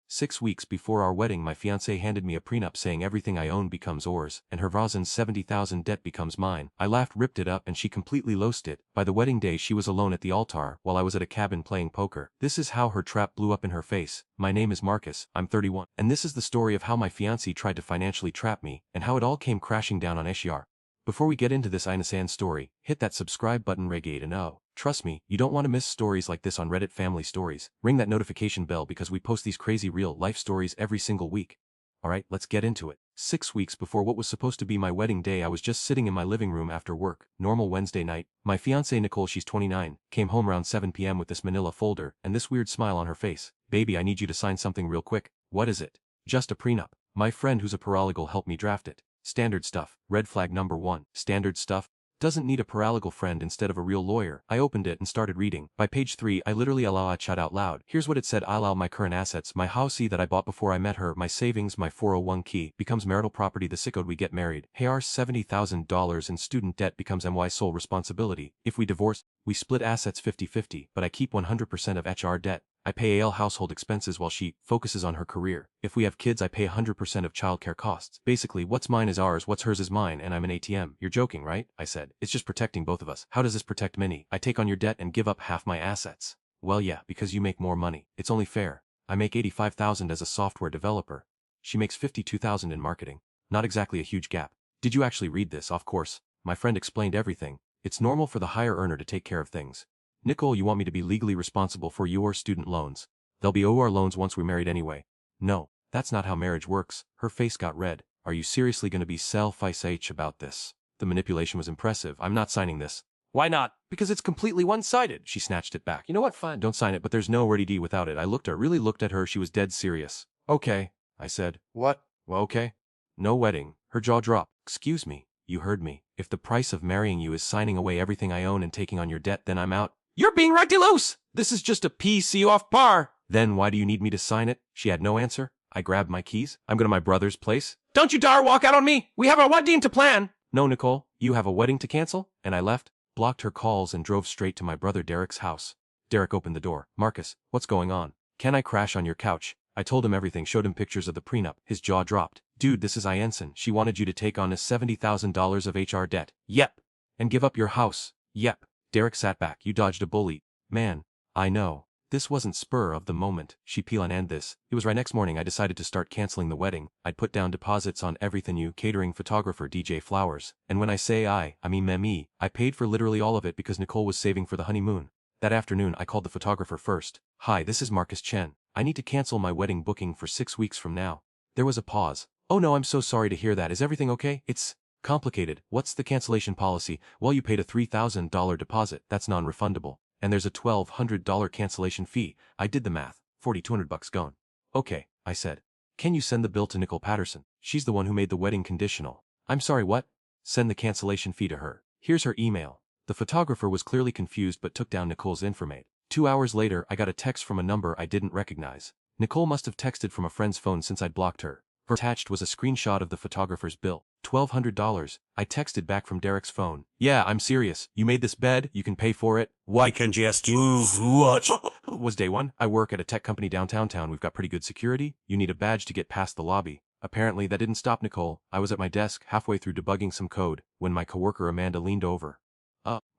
6 weeks before our wedding, my fiancée handed me a prenup saying everything I own becomes ours, and her Vazen's 70,000 debt becomes mine. I laughed, ripped it up, and she completely lost it. By the wedding day she was alone at the altar, while I was at a cabin playing poker. This is how her trap blew up in her face. My name is Marcus, I'm 31. And this is the story of how my fiancé tried to financially trap me, and how it all came crashing down on SR. Before we get into this innocent story, hit that subscribe button reggae to know. Trust me, you don't want to miss stories like this on Reddit Family Stories. Ring that notification bell because we post these crazy real-life stories every single week. Alright, let's get into it. 6 weeks before what was supposed to be my wedding day, I was just sitting in my living room after work. Normal Wednesday night. My fiancée Nicole, she's 29, came home around 7 p.m. with this manila folder and this weird smile on her face. Baby, I need you to sign something real quick. What is it? Just a prenup. My friend who's a paralegal helped me draft it. Standard stuff. Red flag number 1. Standard stuff. Doesn't need a paralegal friend instead of a real lawyer. I opened it and started reading. By page 3, I literally chat out loud. Here's what it said. I allow my current assets, my house that I bought before I met her, my savings, my 401k, becomes marital property the sickode we get married. Hey, our $70,000 in student debt becomes my sole responsibility. If we divorce, we split assets 50-50, but I keep 100% of HR debt. I pay AL household expenses while she focuses on her career. If we have kids, I pay 100% of childcare costs. Basically, what's mine is ours, what's hers is mine, and I'm an ATM. You're joking, right? I said. It's just protecting both of us. How does this protect Minnie? I take on your debt and give up half my assets. Well, yeah, because you make more money. It's only fair. I make $85,000 as a software developer. She makes $52,000 in marketing. Not exactly a huge gap. Did you actually read this? Of course. My friend explained everything. It's normal for the higher earner to take care of things. Nicole, you want me to be legally responsible for your student loans. They'll be our loans once we're married anyway. No, that's not how marriage works. Her face got red. Are you seriously going to be selfish about this? The manipulation was impressive. I'm not signing this. Why not? Because it's completely one-sided. She snatched it back. You know what? Fine, don't sign it, but there's no RDD without it. I really looked at her. She was dead serious. Okay, I said. What? Well, okay. No wedding. Her jaw dropped. Excuse me. You heard me. If the price of marrying you is signing away everything I own and taking on your debt, then I'm out. You're being ridiculous! This is just a PC off par! Then why do you need me to sign it? She had no answer. I grabbed my keys. I'm going to my brother's place. Don't you dare walk out on me! We have a wedding to plan! No, Nicole, you have a wedding to cancel? And I left, blocked her calls, and drove straight to my brother Derek's house. Derek opened the door. Marcus, what's going on? Can I crash on your couch? I told him everything, showed him pictures of the prenup. His jaw dropped. Dude, this is Ianson. She wanted you to take on his $70,000 of HR debt. Yep. And give up your house. Yep. Derek sat back. You dodged a bullet. Man, I know. This wasn't spur of the moment. She peeled and this. It was right next morning I decided to start canceling the wedding. I'd put down deposits on everything, you catering, photographer, DJ, flowers. And when I say I mean me. I paid for literally all of it because Nicole was saving for the honeymoon. That afternoon I called the photographer first. Hi, this is Marcus Chen. I need to cancel my wedding booking for 6 weeks from now. There was a pause. Oh no, I'm so sorry to hear that. Is everything okay? It's complicated. What's the cancellation policy? Well, you paid a $3,000 deposit. That's non-refundable. And there's a $1,200 cancellation fee. I did the math. $4,200 gone. Okay, I said. Can you send the bill to Nicole Patterson? She's the one who made the wedding conditional. I'm sorry, what? Send the cancellation fee to her. Here's her email. The photographer was clearly confused but took down Nicole's information. 2 hours later, I got a text from a number I didn't recognize. Nicole must have texted from a friend's phone since I'd blocked her. Attached was a screenshot of the photographer's bill. $1,200. I texted back from Derek's phone. Yeah, I'm serious. You made this bed, you can pay for it. Why can't you just use what? Was day one. I work at a tech company downtown. We've got pretty good security. You need a badge to get past the lobby. Apparently that didn't stop Nicole. I was at my desk, halfway through debugging some code, when my coworker Amanda leaned over.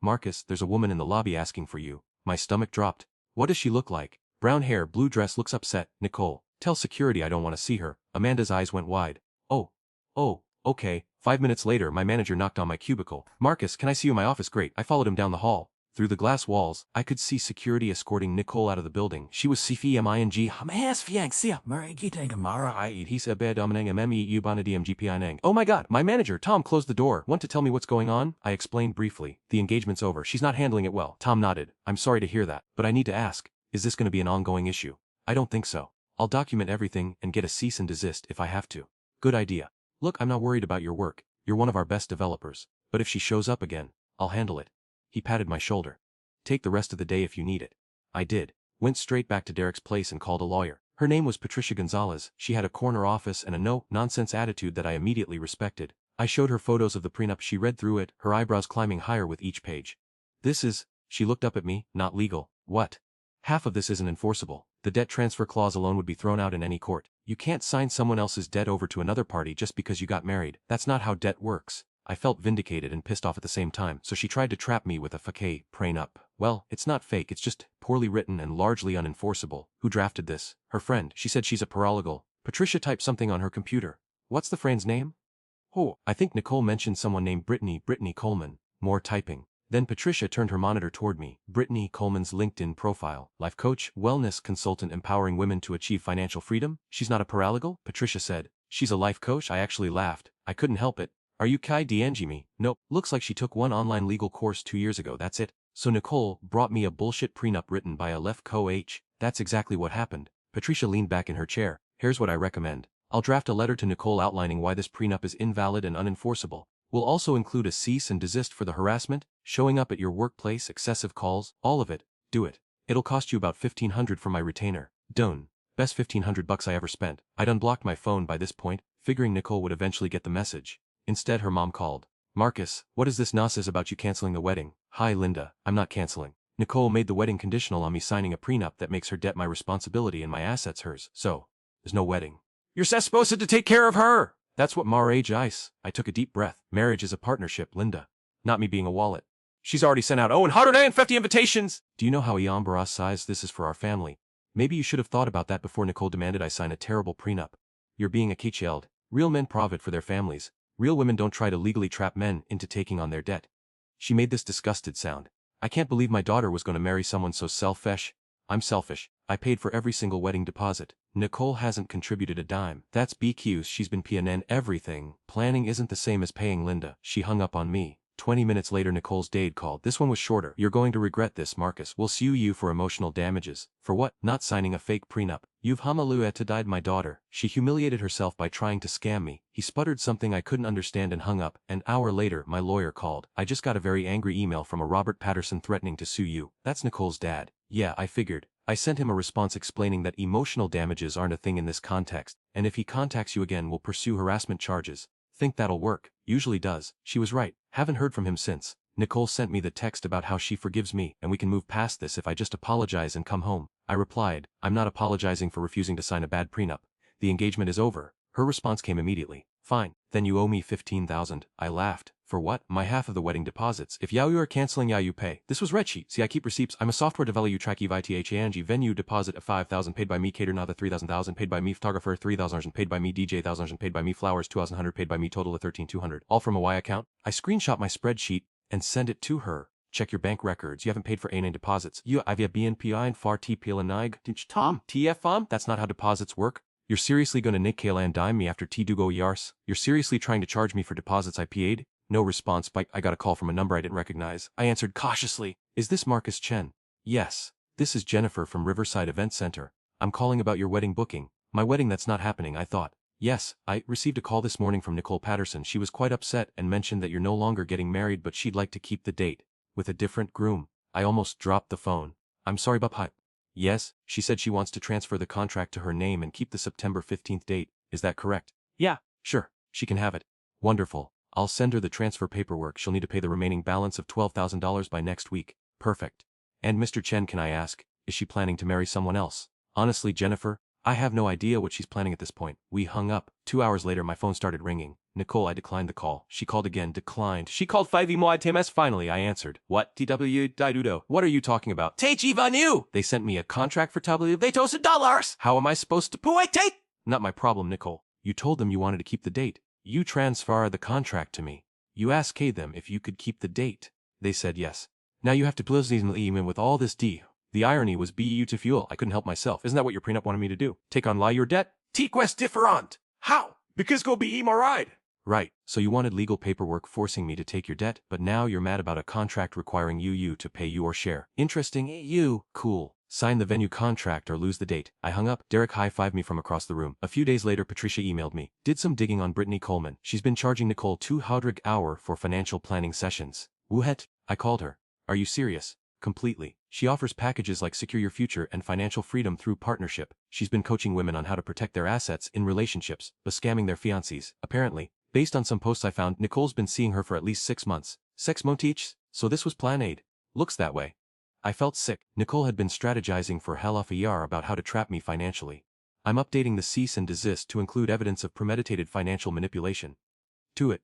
Marcus, there's a woman in the lobby asking for you. My stomach dropped. What does she look like? Brown hair, blue dress, looks upset. Nicole, tell security I don't want to see her. Amanda's eyes went wide. Oh, okay. 5 minutes later, my manager knocked on my cubicle. Marcus, can I see you in my office? Great. I followed him down the hall. Through the glass walls, I could see security escorting Nicole out of the building. She was CFMING. Oh my god, my manager, Tom, closed the door. Want to tell me what's going on? I explained briefly. The engagement's over. She's not handling it well. Tom nodded. I'm sorry to hear that, but I need to ask, is this going to be an ongoing issue? I don't think so. I'll document everything and get a cease and desist if I have to. Good idea. Look, I'm not worried about your work. You're one of our best developers. But if she shows up again, I'll handle it. He patted my shoulder. Take the rest of the day if you need it. I did. Went straight back to Derek's place and called a lawyer. Her name was Patricia Gonzalez. She had a corner office and a no-nonsense attitude that I immediately respected. I showed her photos of the prenup. She read through it, her eyebrows climbing higher with each page. This is, she looked up at me, not legal. What? Half of this isn't enforceable. The debt transfer clause alone would be thrown out in any court. You can't sign someone else's debt over to another party just because you got married. That's not how debt works. I felt vindicated and pissed off at the same time, so she tried to trap me with a fake prenup. Well, it's not fake, it's just poorly written and largely unenforceable. Who drafted this? Her friend. She said she's a paralegal. Patricia typed something on her computer. What's the friend's name? Oh, I think Nicole mentioned someone named Brittany Coleman. More typing. Then Patricia turned her monitor toward me. Brittany Coleman's LinkedIn profile. Life coach, wellness consultant empowering women to achieve financial freedom. She's not a paralegal? Patricia said. She's a life coach? I actually laughed. I couldn't help it. Are you Kai DNG me? Nope. Looks like she took one online legal course 2 years ago, that's it. So Nicole brought me a bullshit prenup written by a left coach. That's exactly what happened. Patricia leaned back in her chair. Here's what I recommend. I'll draft a letter to Nicole outlining why this prenup is invalid and unenforceable. We'll also include a cease and desist for the harassment, showing up at your workplace, excessive calls, all of it. Do it. It'll cost you about $1,500 for my retainer. Done. Best $1,500 I ever spent. I'd unblocked my phone by this point, figuring Nicole would eventually get the message. Instead, her mom called. Marcus, what is this nonsense about you canceling the wedding? Hi, Linda. I'm not canceling. Nicole made the wedding conditional on me signing a prenup that makes her debt my responsibility and my assets hers. So, there's no wedding. You're supposed to take care of her! That's what marriage is. I took a deep breath. Marriage is a partnership, Linda. Not me being a wallet. She's already sent out 150 invitations! Do you know how embarrassed size this is for our family? Maybe you should have thought about that before Nicole demanded I sign a terrible prenup. You're being a child. Real men provide for their families. Real women don't try to legally trap men into taking on their debt. She made this disgusted sound. I can't believe my daughter was going to marry someone so selfish. I'm selfish. I paid for every single wedding deposit. Nicole hasn't contributed a dime. That's BQ's. She's been PNN everything. Planning isn't the same as paying Linda. She hung up on me. 20 minutes later Nicole's dad called. This one was shorter. You're going to regret this, Marcus. We'll sue you for emotional damages. For what? Not signing a fake prenup. You've hamalueta died my daughter. She humiliated herself by trying to scam me. He sputtered something I couldn't understand and hung up. An hour later, my lawyer called. I just got a very angry email from a Robert Patterson threatening to sue you. That's Nicole's dad. Yeah, I figured. I sent him a response explaining that emotional damages aren't a thing in this context, and if he contacts you again we'll pursue harassment charges. Think that'll work. Usually does. She was right. Haven't heard from him since. Nicole sent me the text about how she forgives me and we can move past this if I just apologize and come home. I replied, I'm not apologizing for refusing to sign a bad prenup. The engagement is over. Her response came immediately. Fine. Then you owe me $15,000. I laughed. For what? My half of the wedding deposits. If you are canceling you pay. This was red sheet. See, I keep receipts. I'm a software developer. You track EVITHANG venue deposit of $5,000 paid by me, cater now the $3,000 paid by me, photographer $3,000 paid by me, DJ $1,000 paid by me, flowers $2,100 paid by me, total of $13,200. All from a Y account. I screenshot my spreadsheet and send it to her. Check your bank records. You haven't paid for A9 deposits. You have BNPI and FAR TPL and NIG. Tom. TFM? That's not how deposits work. You're seriously gonna nick Kayla and dime me after T-Dugo Yars? You're seriously trying to charge me for deposits I paid? No response, but I got a call from a number I didn't recognize. I answered cautiously. Is this Marcus Chen? Yes. This is Jennifer from Riverside Event Center. I'm calling about your wedding booking. My wedding that's not happening, I thought. Yes, I received a call this morning from Nicole Patterson. She was quite upset and mentioned that you're no longer getting married but she'd like to keep the date. With a different groom. I almost dropped the phone. I'm sorry, Bubhai. Yes, she said she wants to transfer the contract to her name and keep the September 15th date. Is that correct? Yeah. Sure, she can have it. Wonderful. I'll send her the transfer paperwork. She'll need to pay the remaining balance of $12,000 by next week. Perfect. And Mr. Chen, can I ask, is she planning to marry someone else? Honestly, Jennifer, I have no idea what she's planning at this point. We hung up. 2 hours later my phone started ringing. Nicole, I declined the call. She called again, declined. She called 5 more TMS. Finally, I answered. What? TW Didudo. What are you talking about? Teichi Vanu! They sent me a contract for W. They toasted dollars! How am I supposed to take? Not my problem, Nicole. You told them you wanted to keep the date. You transfer the contract to me. You asked them if you could keep the date. They said yes. Now you have to please me with all this D. The irony was BU to fuel. I couldn't help myself. Isn't that what your prenup wanted me to do? Take on your debt? T-Quest different. How? Because go be my ride. Right. So you wanted legal paperwork forcing me to take your debt, but now you're mad about a contract requiring you to pay your share. Interesting. You. Cool. Sign the venue contract or lose the date. I hung up. Derek high-fived me from across the room. A few days later Patricia emailed me. Did some digging on Brittany Coleman. She's been charging Nicole $200 hour for financial planning sessions. Woohet? I called her. Are you serious? Completely. She offers packages like secure your future and financial freedom through partnership. She's been coaching women on how to protect their assets in relationships, but scamming their fiancés. Apparently, based on some posts I found, Nicole's been seeing her for at least 6 months. Sex motives? So this was plan aid. Looks that way. I felt sick. Nicole had been strategizing for hell of a year about how to trap me financially. I'm updating the cease and desist to include evidence of premeditated financial manipulation. To it.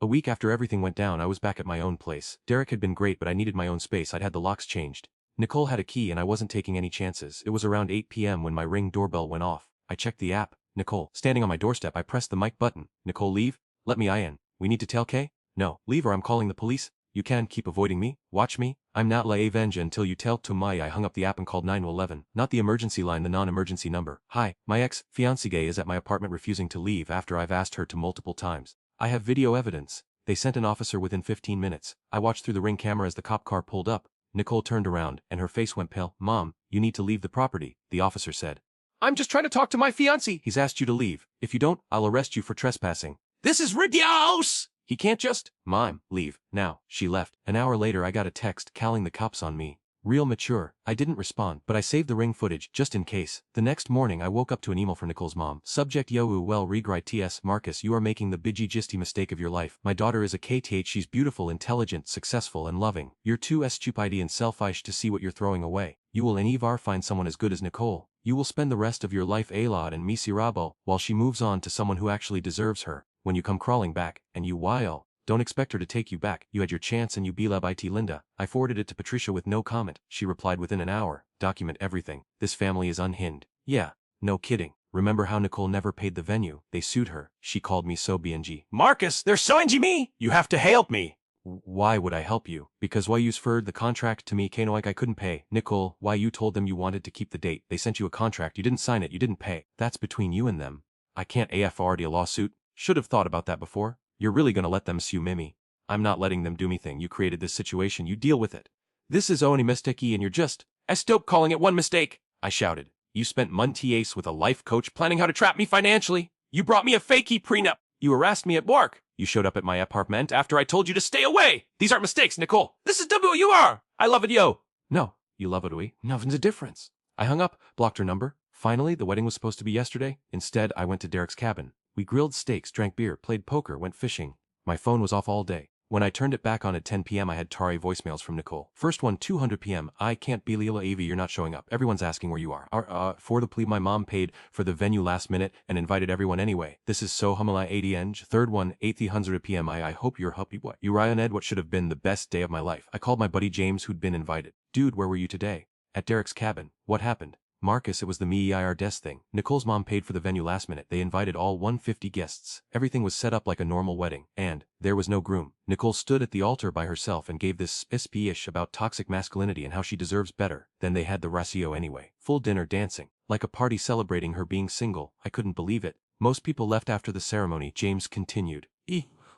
A week after everything went down, I was back at my own place. Derek had been great, but I needed my own space. I'd had the locks changed. Nicole had a key and I wasn't taking any chances. It was around 8 p.m. when my Ring doorbell went off. I checked the app. Nicole. Standing on my doorstep, I pressed the mic button. Nicole, leave. Let me in. We need to tell Kay? No. Leave or I'm calling the police. You can't keep avoiding me. Watch me. I'm not la avenge until you tell to my. I hung up the app and called 911. Not the emergency line, the non-emergency number. Hi, my ex-fiancée Gay is at my apartment refusing to leave after I've asked her to multiple times. I have video evidence. They sent an officer within 15 minutes. I watched through the Ring camera as the cop car pulled up. Nicole turned around and her face went pale. Mom, you need to leave the property, the officer said. I'm just trying to talk to my fiancé. He's asked you to leave. If you don't, I'll arrest you for trespassing. This is ridiculous! He can't just, Mom, leave, now. She left. An hour later I got a text calling the cops on me. Real mature. I didn't respond, but I saved the Ring footage, just in case. The next morning I woke up to an email from Nicole's mom. Subject Yo well regret ts Marcus, you are making the biggest mistake of your life. My daughter is a KTH, she's beautiful, intelligent, successful and loving. You're too stupid and selfish to see what you're throwing away. You will never find someone as good as Nicole. You will spend the rest of your life alad and miserable, while she moves on to someone who actually deserves her. When you come crawling back, and you while, don't expect her to take you back. You had your chance and you belab it Linda. I forwarded it to Patricia with no comment. She replied within an hour. Document everything. This family is unhinged. Yeah, no kidding. Remember how Nicole never paid the venue? They sued her. She called me so BNG. Marcus, they're suing me! You have to help me! Why would I help you? Because why you referred the contract to me Kano like I couldn't pay. Nicole, why you told them you wanted to keep the date. They sent you a contract, you didn't sign it, you didn't pay. That's between you and them. I can't afford a lawsuit. Should have thought about that before. You're really gonna let them sue Mimi? I'm not letting them do me thing. You created this situation, you deal with it. This is only mistake and you're just stop calling it one mistake. I shouted. You spent months with a life coach planning how to trap me financially. You brought me a fakey prenup. You harassed me at work. You showed up at my apartment after I told you to stay away. These aren't mistakes, Nicole. This is WUR. I love it, yo. No, you love it, we. Nothing's a difference. I hung up, blocked her number. Finally, the wedding was supposed to be yesterday. Instead, I went to Derek's cabin. We grilled steaks, drank beer, played poker, went fishing. My phone was off all day. When I turned it back on at 10 p.m. I had Tari voicemails from Nicole. First one, 200 p.m. I can't be Leela Avi, you're not showing up. Everyone's asking where you are. For the plea, my mom paid for the venue last minute and invited everyone anyway. This is so humala 80 eng. Third one, 800 p.m. I hope you're happy. What? Uriah and Ed, what should have been the best day of my life. I called my buddy James who'd been invited. Dude, where were you today? At Derek's cabin. What happened? Marcus, it was the me ir des thing. Nicole's mom paid for the venue last minute. They invited all 150 guests. Everything was set up like a normal wedding. And there was no groom. Nicole stood at the altar by herself and gave this speech about toxic masculinity and how she deserves better. Then they had the ratio anyway. Full dinner, dancing. Like a party celebrating her being single. I couldn't believe it. Most people left after the ceremony. James continued.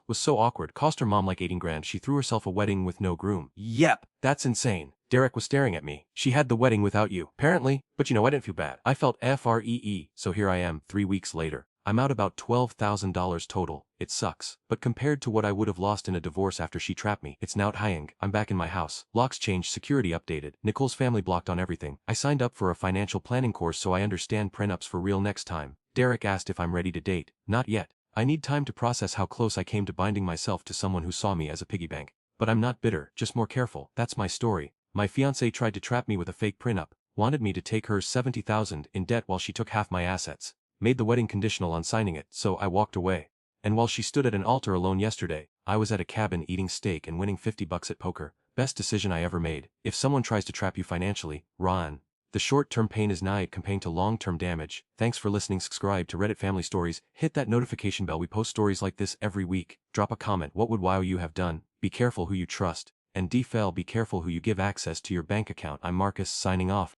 Was so awkward. Cost her mom like 18 grand. She threw herself a wedding with no groom. Yep, that's insane. Derek was staring at me. She had the wedding without you. Apparently. But you know, I didn't feel bad. I felt free. So here I am, 3 weeks later. I'm out about $12,000 total. It sucks. But compared to what I would have lost in a divorce after she trapped me, it's now hying. I'm back in my house. Locks changed, security updated. Nicole's family blocked on everything. I signed up for a financial planning course so I understand prenups for real next time. Derek asked if I'm ready to date. Not yet. I need time to process how close I came to binding myself to someone who saw me as a piggy bank. But I'm not bitter, just more careful. That's my story. My fiancée tried to trap me with a fake prenup, wanted me to take her $70,000 in debt while she took half my assets, made the wedding conditional on signing it, so I walked away. And while she stood at an altar alone yesterday, I was at a cabin eating steak and winning $50 at poker. Best decision I ever made. If someone tries to trap you financially, run. The short-term pain is nigh compared to long-term damage. Thanks for listening. Subscribe to Reddit Family Stories. Hit that notification bell. We post stories like this every week. Drop a comment. What would wow you have done? Be careful who you trust. And be careful who you give access to your bank account. I'm Marcus, signing off.